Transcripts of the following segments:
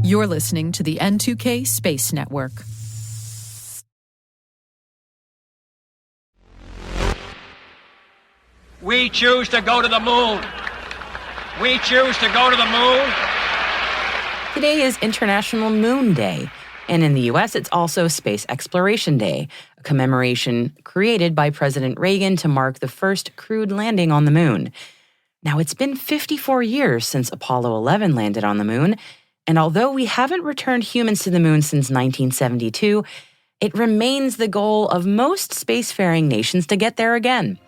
You're listening to the N2K Space Network. We choose to go to the moon. We choose to go to the moon. Today is International Moon Day, and in the U.S., it's also Space Exploration Day, a commemoration created by President Reagan to mark the first crewed landing on the moon. Now, it's been 54 years since Apollo 11 landed on the moon, and although we haven't returned humans to the moon since 1972, it remains the goal of most spacefaring nations to get there again.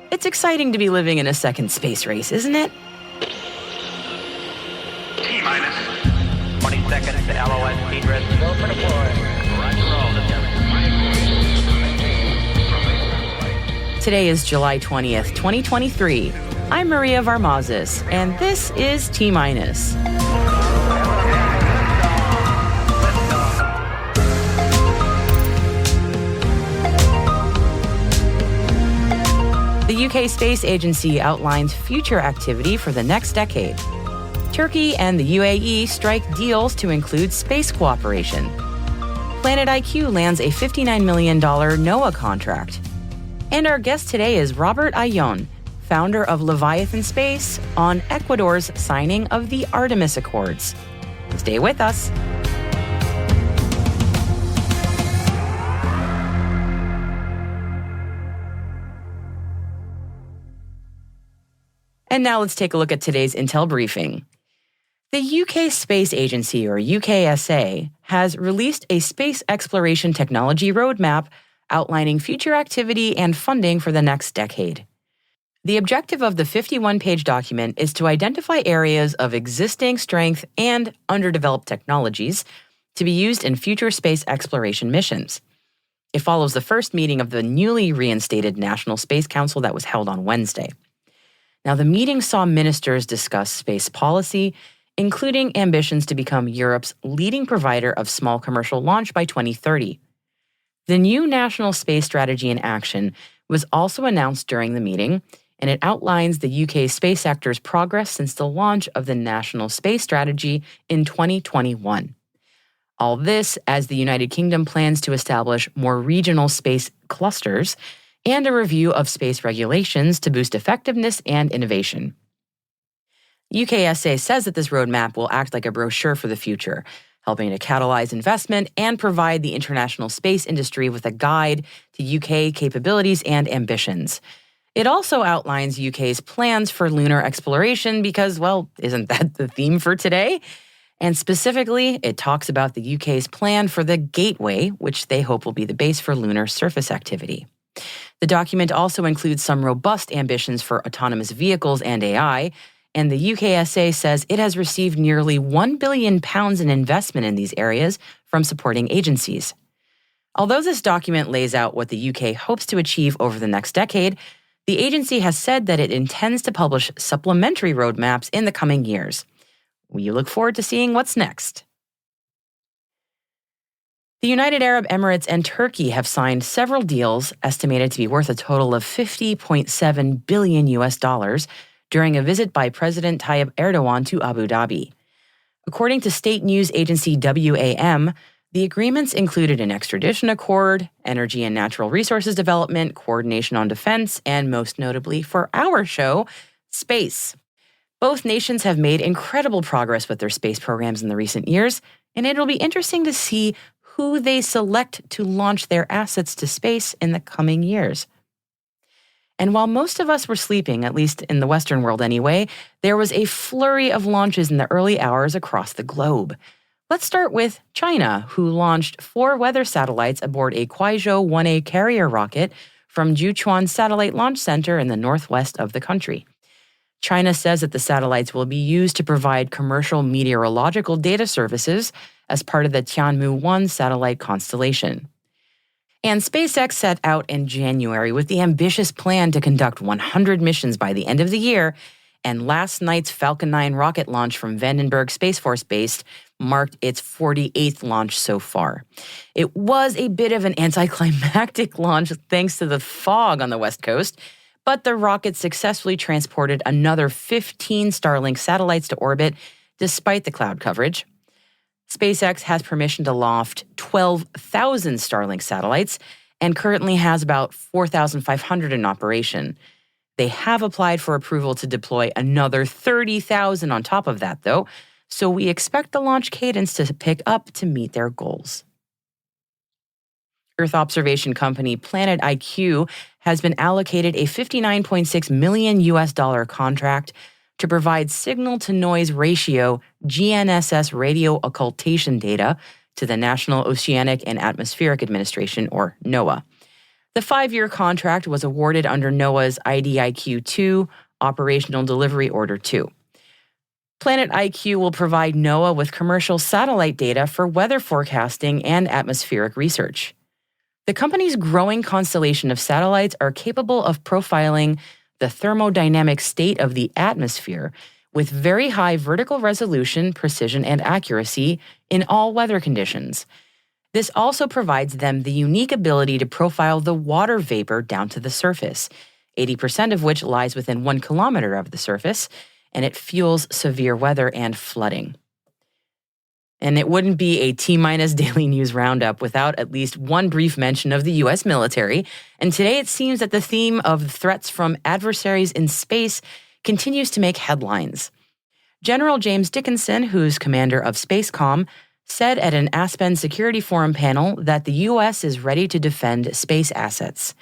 It's exciting to be living in a second space race, isn't it? T-minus 20 seconds to LOS speed rest. Go for deploy. Roger roll, Lieutenant. Today is July 20th, 2023. I'm Maria Varmazis, and this is T-minus. The UK Space Agency outlines future activity for the next decade. Turkey and the UAE strike deals to include space cooperation. Planet IQ lands a $59 million NOAA contract. And our guest today is Robert Aillon, founder of Leviathan Space, on Ecuador's signing of the Artemis Accords. Stay with us. And now let's take a look at today's Intel briefing. The UK Space Agency, or UKSA, has released a space exploration technology roadmap outlining future activity and funding for the next decade. The objective of the 51-page document is to identify areas of existing strength and underdeveloped technologies to be used in future space exploration missions. It follows the first meeting of the newly reinstated National Space Council that was held on Wednesday. Now, the meeting saw ministers discuss space policy, including ambitions to become Europe's leading provider of small commercial launch by 2030. The new National Space Strategy in Action was also announced during the meeting, and it outlines the UK space sector's progress since the launch of the National Space Strategy in 2021. All this as the United Kingdom plans to establish more regional space clusters and a review of space regulations to boost effectiveness and innovation. UKSA says that this roadmap will act like a brochure for the future, helping to catalyze investment and provide the international space industry with a guide to UK capabilities and ambitions. It also outlines UK's plans for lunar exploration because, well, isn't that the theme for today? And specifically, it talks about the UK's plan for the Gateway, which they hope will be the base for lunar surface activity. The document also includes some robust ambitions for autonomous vehicles and AI, and the UKSA says it has received nearly £1 billion in investment in these areas from supporting agencies. Although this document lays out what the UK hopes to achieve over the next decade, the agency has said that it intends to publish supplementary roadmaps in the coming years. We look forward to seeing what's next. The United Arab Emirates and Turkey have signed several deals estimated to be worth a total of $50.7 billion during a visit by President Tayyip Erdogan to Abu Dhabi. According to state news agency WAM, the agreements included an extradition accord, energy and natural resources development, coordination on defense, and most notably for our show, space. Both nations have made incredible progress with their space programs in the recent years, and it'll be interesting to see who they select to launch their assets to space in the coming years. And while most of us were sleeping, at least in the Western world anyway, there was a flurry of launches in the early hours across the globe. Let's start with China, who launched 4 weather satellites aboard a Kuaizhou 1A carrier rocket from Jiuquan Satellite Launch Center in the northwest of the country. China says that the satellites will be used to provide commercial meteorological data services as part of the Tianmu-1 satellite constellation. And SpaceX set out in January with the ambitious plan to conduct 100 missions by the end of the year, and last night's Falcon 9 rocket launch from Vandenberg Space Force Base marked its 48th launch so far. It was a bit of an anticlimactic launch thanks to the fog on the West Coast, but the rocket successfully transported another 15 Starlink satellites to orbit, despite the cloud coverage. SpaceX has permission to loft 12,000 Starlink satellites and currently has about 4,500 in operation. They have applied for approval to deploy another 30,000 on top of that, though, so we expect the launch cadence to pick up to meet their goals. Earth observation company Planet IQ has been allocated a $59.6 million contract to provide signal-to-noise ratio GNSS radio occultation data to the National Oceanic and Atmospheric Administration, or NOAA. The 5-year contract was awarded under NOAA's IDIQ-2 Operational Delivery Order 2. Planet IQ will provide NOAA with commercial satellite data for weather forecasting and atmospheric research. The company's growing constellation of satellites are capable of profiling the thermodynamic state of the atmosphere with very high vertical resolution, precision, and accuracy in all weather conditions. This also provides them the unique ability to profile the water vapor down to the surface, 80% of which lies within 1 kilometer of the surface, and it fuels severe weather and flooding. And it wouldn't be a T-Minus Daily News Roundup without at least one brief mention of the U.S. military. And today it seems that the theme of threats from adversaries in space continues to make headlines. General James Dickinson, who's commander of SpaceCom, said at an Aspen Security Forum panel that the U.S. is ready to defend space assets.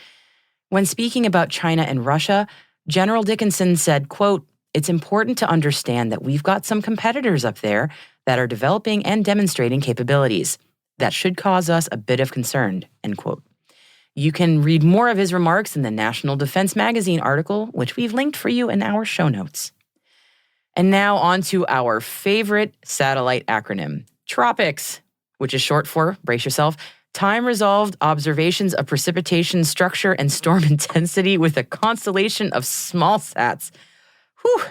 When speaking about China and Russia, General Dickinson said, quote, "It's important to understand that we've got some competitors up there that are developing and demonstrating capabilities. That should cause us a bit of concern," end quote. You can read more of his remarks in the National Defense Magazine article, which we've linked for you in our show notes. And now on to our favorite satellite acronym, TROPICS, which is short for, brace yourself, Time-Resolved Observations of Precipitation Structure and Storm Intensity with a Constellation of Small Sats. Whew!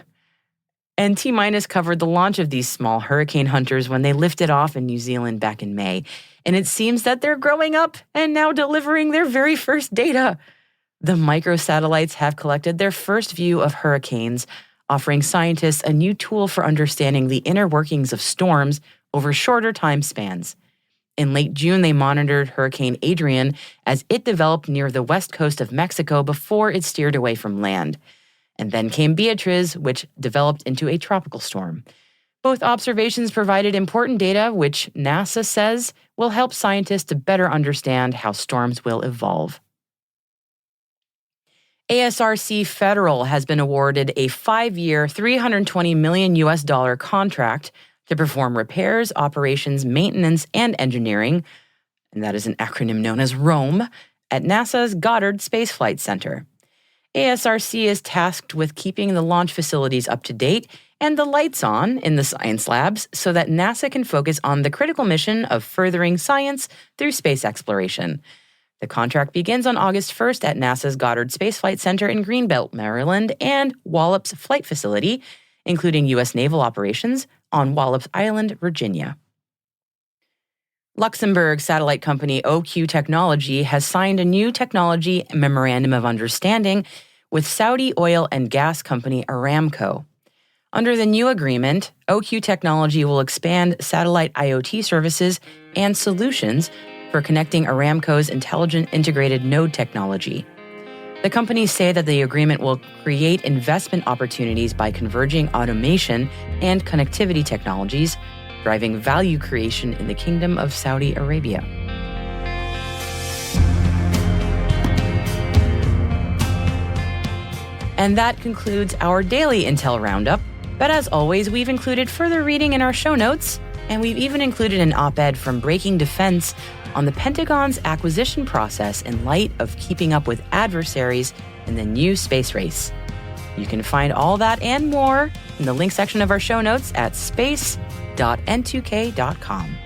And T-Minus covered the launch of these small hurricane hunters when they lifted off in New Zealand back in May. And it seems that they're growing up and now delivering their very first data. The microsatellites have collected their first view of hurricanes, offering scientists a new tool for understanding the inner workings of storms over shorter time spans. In late June, they monitored Hurricane Adrian as it developed near the west coast of Mexico before it steered away from land. And then came Beatriz, which developed into a tropical storm. Both observations provided important data, which NASA says will help scientists to better understand how storms will evolve. ASRC Federal has been awarded a 5-year, $320 million contract to perform repairs, operations, maintenance, and engineering, and that is an acronym known as ROAM, at NASA's Goddard Space Flight Center. ASRC is tasked with keeping the launch facilities up to date and the lights on in the science labs so that NASA can focus on the critical mission of furthering science through space exploration. The contract begins on August 1st at NASA's Goddard Space Flight Center in Greenbelt, Maryland, and Wallops Flight Facility, including U.S. naval operations on Wallops Island, Virginia. Luxembourg satellite company OQ Technology has signed a new technology memorandum of understanding with Saudi oil and gas company Aramco. Under the new agreement, OQ Technology will expand satellite IoT services and solutions for connecting Aramco's intelligent integrated node technology. The companies say that the agreement will create investment opportunities by converging automation and connectivity technologies, driving value creation in the Kingdom of Saudi Arabia. And that concludes our daily Intel Roundup. But as always, we've included further reading in our show notes, and we've even included an op-ed from Breaking Defense on the Pentagon's acquisition process in light of keeping up with adversaries in the new space race. You can find all that and more in the link section of our show notes at space.n2k.com.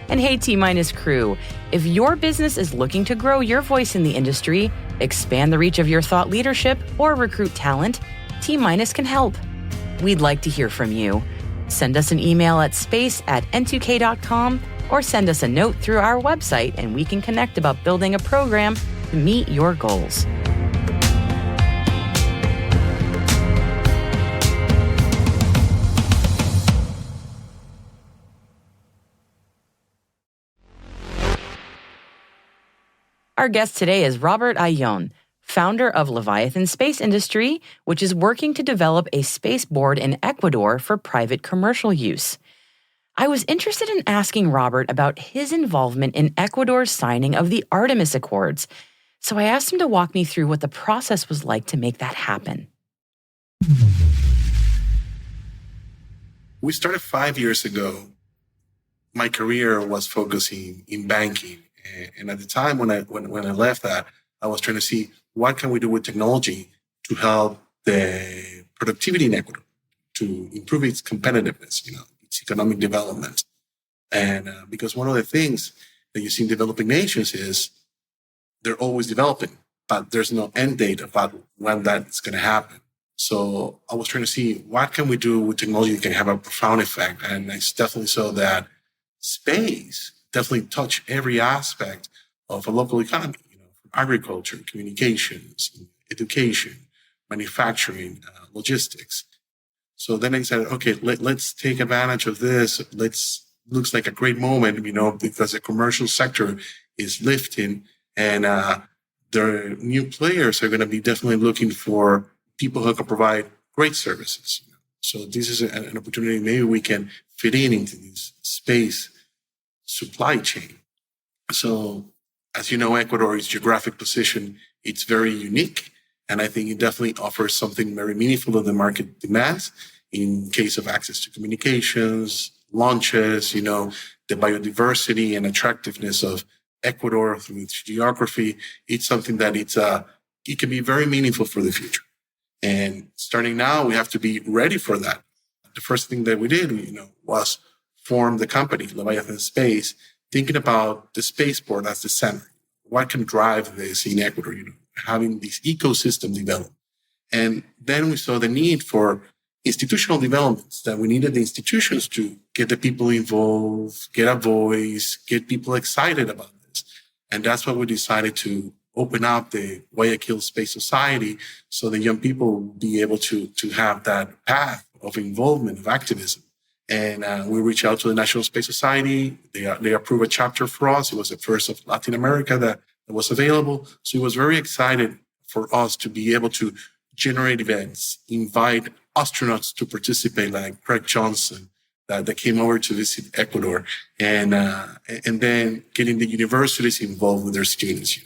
And hey, T-Minus crew, if your business is looking to grow your voice in the industry, expand the reach of your thought leadership, or recruit talent, T-Minus can help. We'd like to hear from you. Send us an email at space@n2k.com or send us a note through our website and we can connect about building a program to meet your goals. Our guest today is Robert Aillon, founder of Leviathan Space Industries, which is working to develop a spaceport in Ecuador for private commercial use. I was interested in asking Robert about his involvement in Ecuador's signing of the Artemis Accords, so I asked him to walk me through what the process was like to make that happen. We started 5 years ago. My career was focusing in banking. And at the time when I left that, I was trying to see what can we do with technology to help the productivity in Ecuador, to improve its competitiveness, its economic development. And because one of the things that you see in developing nations is they're always developing, but there's no end date about when that's going to happen. So I was trying to see what can we do with technology that can have a profound effect. And I definitely saw that space definitely touch every aspect of a local economy, from agriculture, communications, education, manufacturing, logistics. So then I said, okay, let's take advantage of this. Looks like a great moment, because the commercial sector is lifting and the new players are going to be definitely looking for people who can provide great services. So this is an opportunity. Maybe we can fit into this space supply chain. So as you know, Ecuador's geographic position, it's very unique. And I think it definitely offers something very meaningful that the market demands in case of access to communications, launches, the biodiversity and attractiveness of Ecuador through its geography. It's something that it can be very meaningful for the future. And starting now, we have to be ready for that. The first thing that we did, was form the company, Leviathan Space, thinking about the spaceport as the center. What can drive this in Ecuador, having this ecosystem develop. And then we saw the need for institutional developments, that we needed the institutions to get the people involved, get a voice, get people excited about this. And that's why we decided to open up the Guayaquil Space Society so that young people will be able to have that path of involvement, of activism. And we reached out to the National Space Society. They approved a chapter for us. It was the first of Latin America that was available. So it was very excited for us to be able to generate events, invite astronauts to participate, like Craig Johnson, that came over to visit Ecuador, and then getting the universities involved with their students.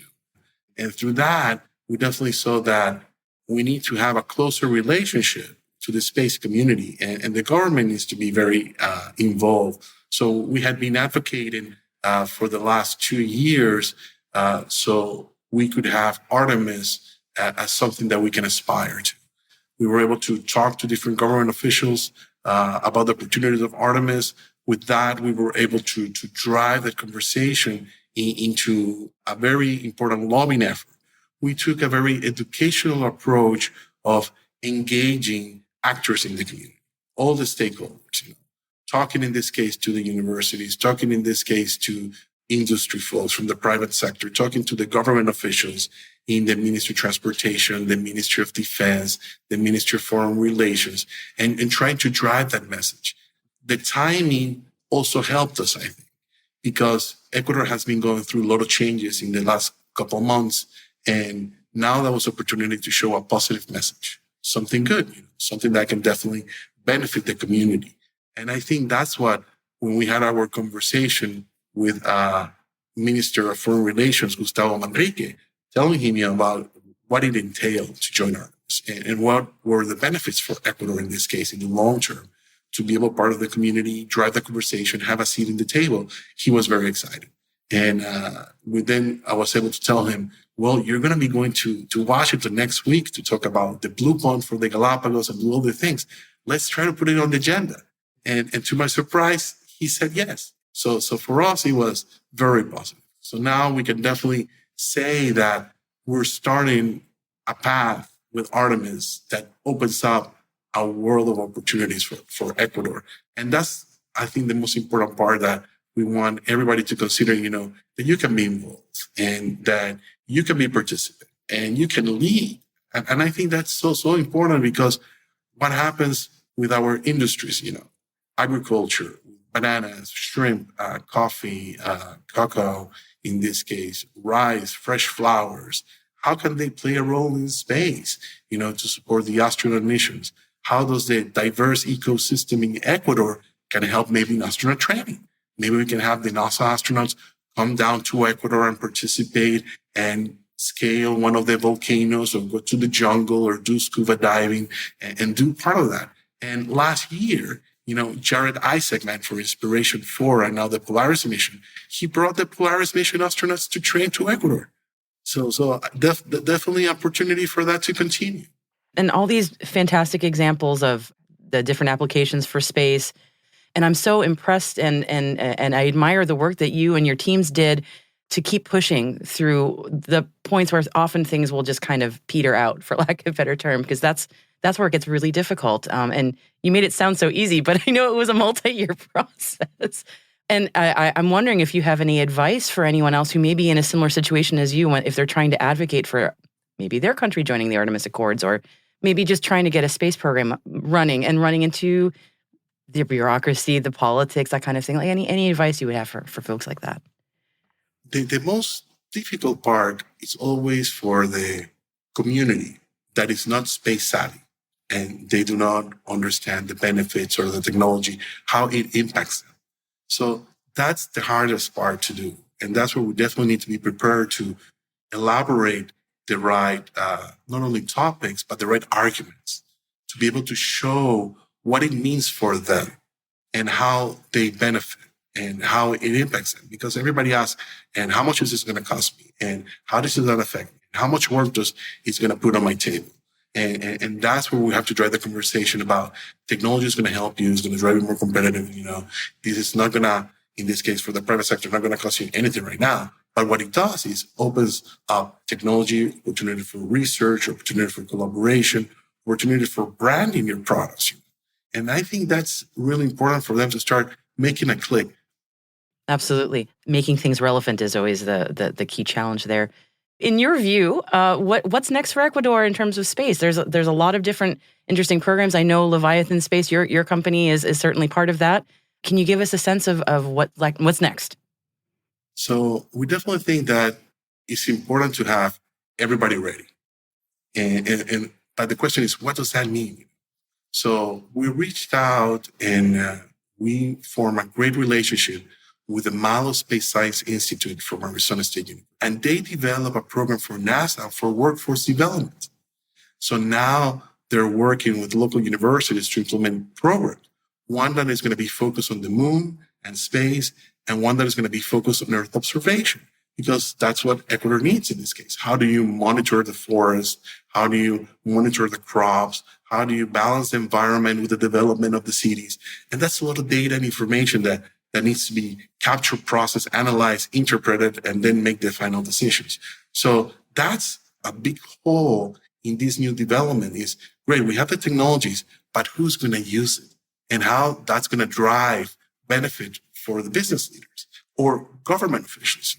And through that, we definitely saw that we need to have a closer relationship to the space community, and the government needs to be very involved. So we had been advocating for the last 2 years so we could have Artemis as something that we can aspire to. We were able to talk to different government officials about the opportunities of Artemis. With that, we were able to drive that conversation into a very important lobbying effort. We took a very educational approach of engaging actors in the community, all the stakeholders, talking in this case to the universities, talking in this case to industry folks from the private sector, talking to the government officials in the Ministry of Transportation, the Ministry of Defense, the Ministry of Foreign Relations, and trying to drive that message. The timing also helped us, I think, because Ecuador has been going through a lot of changes in the last couple of months. And now there was an opportunity to show a positive message, something good, something that can definitely benefit the community. And I think that's what, when we had our conversation with Minister of Foreign Relations, Gustavo Manrique, telling him about what it entailed to join Artemis and what were the benefits for Ecuador in this case in the long term, to be able to be part of the community, drive the conversation, have a seat in the table. He was very excited. And then I was able to tell him, well, you're going to be going to Washington next week to talk about the Blue Bond for the Galapagos and do all the things. Let's try to put it on the agenda. And to my surprise, he said yes. So for us, it was very positive. So now we can definitely say that we're starting a path with Artemis that opens up a world of opportunities for Ecuador. And that's, I think, the most important part that we want everybody to consider, that you can be involved and that you can be a participant and you can lead. And I think that's so important, because what happens with our industries, agriculture, bananas, shrimp, coffee, cocoa, in this case, rice, fresh flowers, how can they play a role in space, to support the astronaut missions? How does the diverse ecosystem in Ecuador can help maybe in astronaut training? Maybe we can have the NASA astronauts come down to Ecuador and participate and scale one of the volcanoes or go to the jungle or do scuba diving and do part of that. And last year, Jared Isaacman for Inspiration 4 and now the Polaris mission, he brought the Polaris mission astronauts to train to Ecuador. So definitely opportunity for that to continue. And all these fantastic examples of the different applications for space. And I'm so impressed and I admire the work that you and your teams did to keep pushing through the points where often things will just kind of peter out, for lack of a better term, because that's where it gets really difficult. And you made it sound so easy, but I know it was a multi-year process. And I'm wondering if you have any advice for anyone else who may be in a similar situation as you, if they're trying to advocate for maybe their country joining the Artemis Accords, or maybe just trying to get a space program running into the bureaucracy, the politics, that kind of thing. Like any advice you would have for folks like that? The most difficult part is always for the community that is not space savvy and they do not understand the benefits or the technology, how it impacts them. So that's the hardest part to do. And that's where we definitely need to be prepared to elaborate the right, not only topics, but the right arguments to be able to show what it means for them and how they benefit and how it impacts them. Because everybody asks, and how much is this going to cost me? And how does that affect me? How much work it's going to put on my table? And that's where we have to drive the conversation about technology is going to help you, it's going to drive you more competitive. This is not going to, in this case, for the private sector, not going to cost you anything right now. But what it does is opens up technology, opportunity for research, opportunity for collaboration, opportunity for branding your products. And I think that's really important for them to start making a click. Absolutely. Making things relevant is always the key challenge there. In your view, what's next for Ecuador in terms of space? There's a lot of different interesting programs. I know Leviathan Space, your company is certainly part of that. Can you give us a sense of what's next? So we definitely think that it's important to have everybody ready. But the question is, what does that mean? So we reached out and we formed a great relationship with the Malo Space Science Institute from Arizona State University. And they developed a program for NASA for workforce development. So now they're working with local universities to implement programs. One that is going to be focused on the moon and space, and one that is going to be focused on Earth observation, because that's what Ecuador needs in this case. How do you monitor the forest? How do you monitor the crops? How do you balance the environment with the development of the cities? And that's a lot of data and information that needs to be captured, processed, analyzed, interpreted, and then make the final decisions. So that's a big hole in this new development is, great, we have the technologies, but who's going to use it? And how that's going to drive benefit for the business leaders or government officials.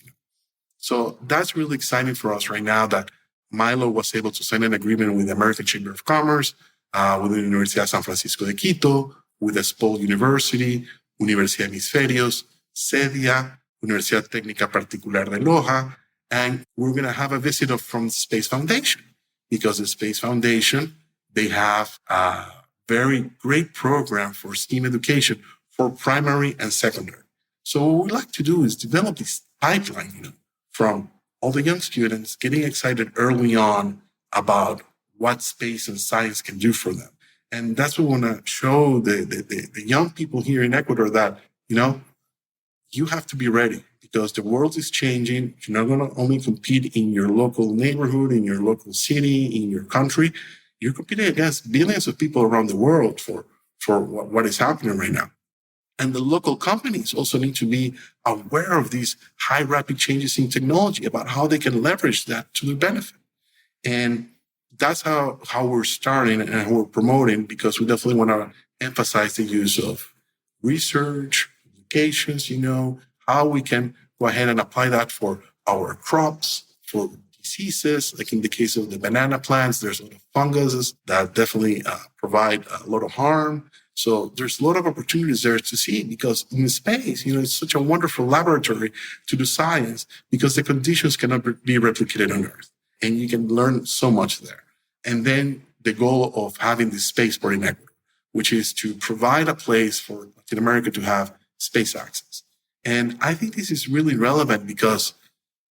So that's really exciting for us right now that Milo was able to sign an agreement with the American Chamber of Commerce, with the Universidad San Francisco de Quito, with Espol University, Universidad Hemisferios, CEDIA, Universidad Técnica Particular de Loja, and we're going to have a visit from the Space Foundation, because the Space Foundation, they have a very great program for STEAM education for primary and secondary. So what we like to do is develop this pipeline, from all the young students getting excited early on about what space and science can do for them. And that's what we want to show the young people here in Ecuador that, you have to be ready because the world is changing. You're not going to only compete in your local neighborhood, in your local city, in your country. You're competing against billions of people around the world for what is happening right now. And the local companies also need to be aware of these high rapid changes in technology about how they can leverage that to their benefit. And that's how we're starting and how we're promoting, because we definitely want to emphasize the use of research, applications, how we can go ahead and apply that for our crops, for diseases. Like in the case of the banana plants, there's a lot of funguses that definitely provide a lot of harm. So there's a lot of opportunities there to see, because in space, it's such a wonderful laboratory to do science, because the conditions cannot be replicated on Earth. And you can learn so much there. And then the goal of having this spaceport in Ecuador, which is to provide a place for Latin America to have space access. And I think this is really relevant, because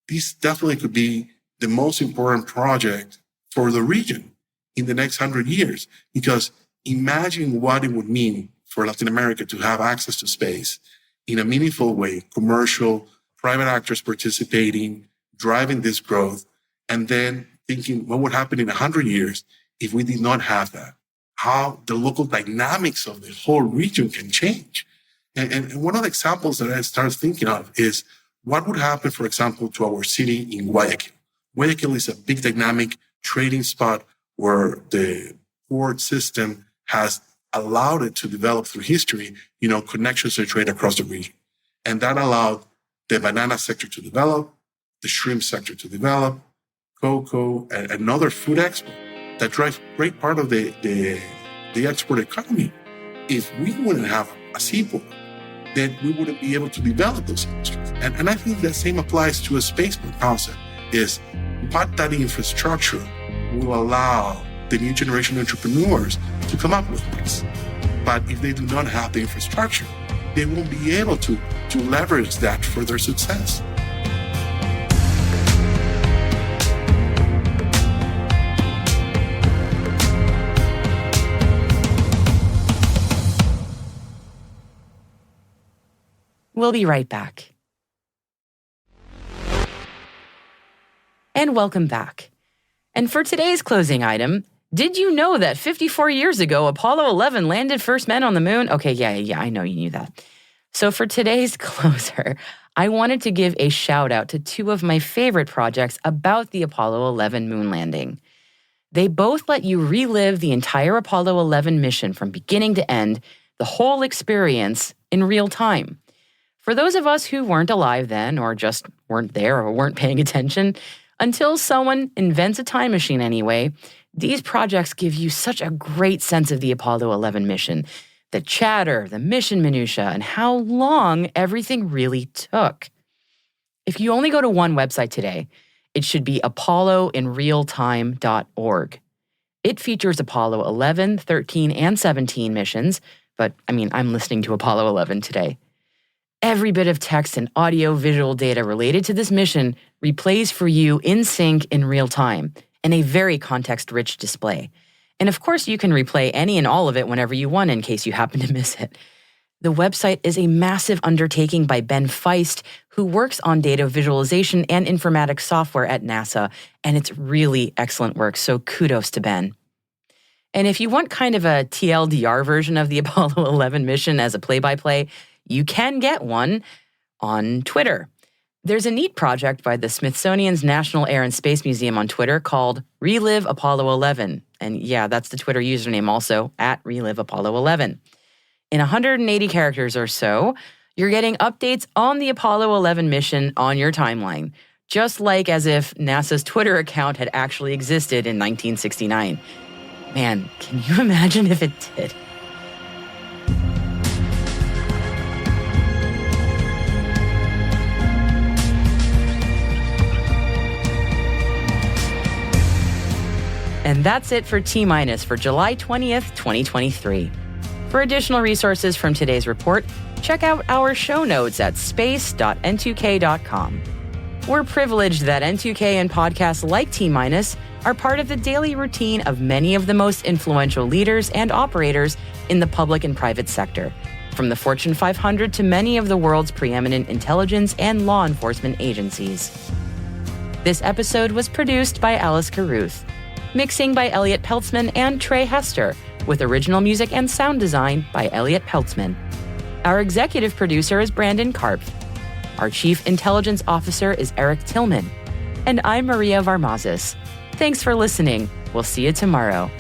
this definitely could be the most important project for the region in the next 100 years, because imagine what it would mean for Latin America to have access to space in a meaningful way, commercial, private actors participating, driving this growth, and then thinking what would happen in 100 years if we did not have that, how the local dynamics of the whole region can change. And one of the examples that I started thinking of is what would happen, for example, to our city in Guayaquil. Guayaquil is a big dynamic trading spot where the port system has allowed it to develop through history, connections to trade across the region. And that allowed the banana sector to develop, the shrimp sector to develop, cocoa, and another food export that drives a great part of the export economy. If we wouldn't have a seaport, then we wouldn't be able to develop those industries. And I think the same applies to a spaceport concept, is what that infrastructure will allow the new generation of entrepreneurs to come up with this. But if they do not have the infrastructure, they won't be able to leverage that for their success. We'll be right back. And welcome back. And for today's closing item, did you know that 54 years ago, Apollo 11 landed first men on the moon? Okay, yeah, I know you knew that. So for today's closer, I wanted to give a shout out to two of my favorite projects about the Apollo 11 moon landing. They both let you relive the entire Apollo 11 mission from beginning to end, the whole experience in real time. For those of us who weren't alive then, or just weren't there or weren't paying attention, until someone invents a time machine anyway, these projects give you such a great sense of the Apollo 11 mission, the chatter, the mission minutia, and how long everything really took. If you only go to one website today, it should be apolloinrealtime.org. It features Apollo 11, 13, and 17 missions, but I'm listening to Apollo 11 today. Every bit of text and audio-visual data related to this mission replays for you in sync in real time, in a very context-rich display. And of course, you can replay any and all of it whenever you want in case you happen to miss it. The website is a massive undertaking by Ben Feist, who works on data visualization and informatics software at NASA, and it's really excellent work, so kudos to Ben. And if you want kind of a TLDR version of the Apollo 11 mission as a play-by-play, you can get one on Twitter. There's a neat project by the Smithsonian's National Air and Space Museum on Twitter called Relive Apollo 11. And yeah, that's the Twitter username also, @Relive Apollo 11. In 180 characters or so, you're getting updates on the Apollo 11 mission on your timeline, just like as if NASA's Twitter account had actually existed in 1969. Man, can you imagine if it did? And that's it for T- for July 20th, 2023. For additional resources from today's report, check out our show notes at space.n2k.com. We're privileged that N2K and podcasts like T- are part of the daily routine of many of the most influential leaders and operators in the public and private sector, from the Fortune 500 to many of the world's preeminent intelligence and law enforcement agencies. This episode was produced by Alice Carruth. Mixing by Elliot Peltzman and Trey Hester, with original music and sound design by Elliot Peltzman. Our executive producer is Brandon Karpf. Our chief intelligence officer is Eric Tillman. And I'm Maria Varmazis. Thanks for listening. We'll see you tomorrow.